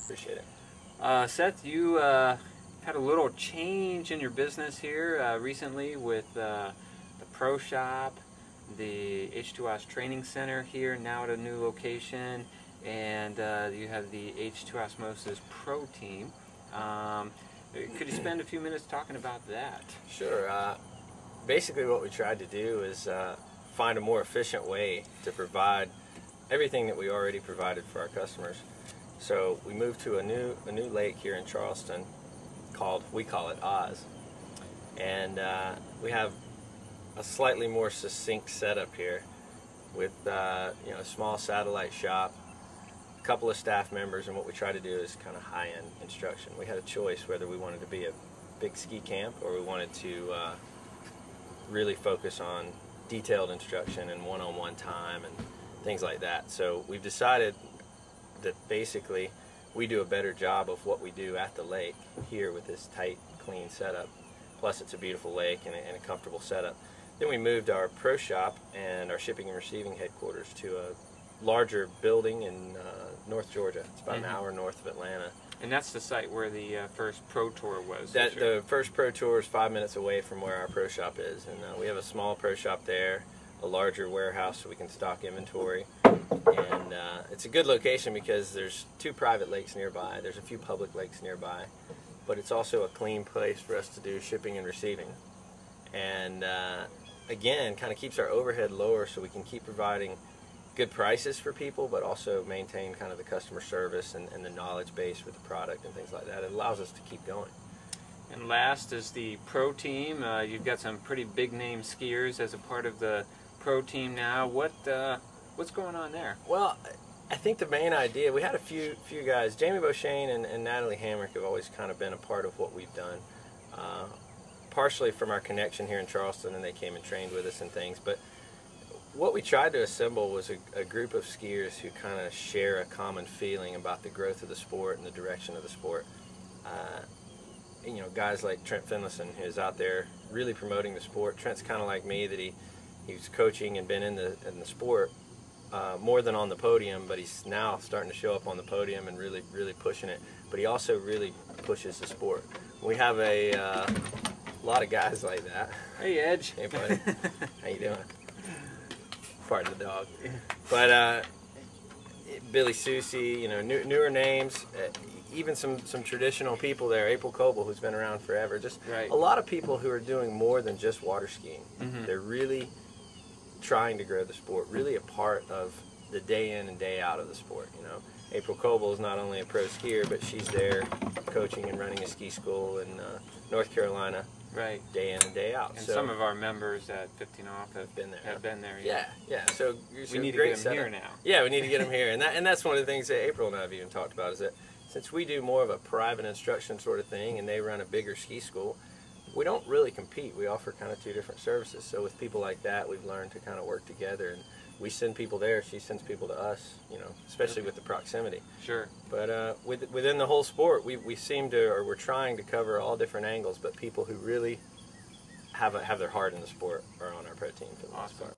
Appreciate it. Seth, you had a little change in your business here recently with the Pro Shop, the H2Oz Training Center here now at a new location, and you have the H2Osmosis Pro Team. Could you spend a few minutes talking about that? Sure. Basically what we tried to do is find a more efficient way to provide everything that we already provided for our customers. So we moved to a new lake here in Charleston we call it Oz, and we have a slightly more succinct setup here with a small satellite shop, a couple of staff members, and what we try to do is kind of high-end instruction. We had a choice whether we wanted to be a big ski camp or we wanted to really focus on detailed instruction and one-on-one time and things like that. So we've decided that basically we do a better job of what we do at the lake here with this tight, clean setup. Plus it's a beautiful lake and a comfortable setup. Then we moved our pro shop and our shipping and receiving headquarters to a larger building in North Georgia. It's about an hour north of Atlanta. And that's the site where the first Pro Tour was. The first Pro Tour is 5 minutes away from where our pro shop is, and we have a small pro shop there, a larger warehouse so we can stock inventory, and it's a good location because there's 2 private lakes nearby, there's a few public lakes nearby, but it's also a clean place for us to do shipping and receiving, and again, kind of keeps our overhead lower so we can keep providing good prices for people, but also maintain kind of the customer service and the knowledge base with the product and things like that. It allows us to keep going. And last is the Pro Team. You've got some pretty big name skiers as a part of the Pro Team now. What's going on there? Well, I think the main idea, we had a few guys. Jamie Beauchesne and Natalie Hamrick have always kind of been a part of what we've done. Partially from our connection here in Charleston, and they came and trained with us and things, but what we tried to assemble was a group of skiers who kind of share a common feeling about the growth of the sport and the direction of the sport. Guys like Trent Finlayson, who's out there really promoting the sport. Trent's kind of like me, that he's coaching and been in the sport more than on the podium, but he's now starting to show up on the podium and really pushing it. But he also really pushes the sport. We have a lot of guys like that. Hey, Edge. Hey, buddy. How you doing? Pardon the dog. But Billy Susie, newer names, even some traditional people there. April Coble, who's been around forever. Just a lot of people who are doing more than just water skiing. They're really trying to grow the sport, really a part of the day in and day out of the sport. April Coble is not only a pro skier, but she's there coaching and running a ski school in North Carolina. Day in and day out. And so, some of our members at H2Oz have been there. Yeah. So we need to get them here now. Yeah, we need to get them here, and that's one of the things that April and I have even talked about, is that since we do more of a private instruction sort of thing, and they run a bigger ski school, we don't really compete. We offer kind of 2 different services. So with people like that, we've learned to kind of work together, and we send people there, she sends people to us, especially with the proximity. Sure. But within the whole sport, we seem to, or we're trying to cover all different angles, but people who really have their heart in the sport are on our pro team for the most part.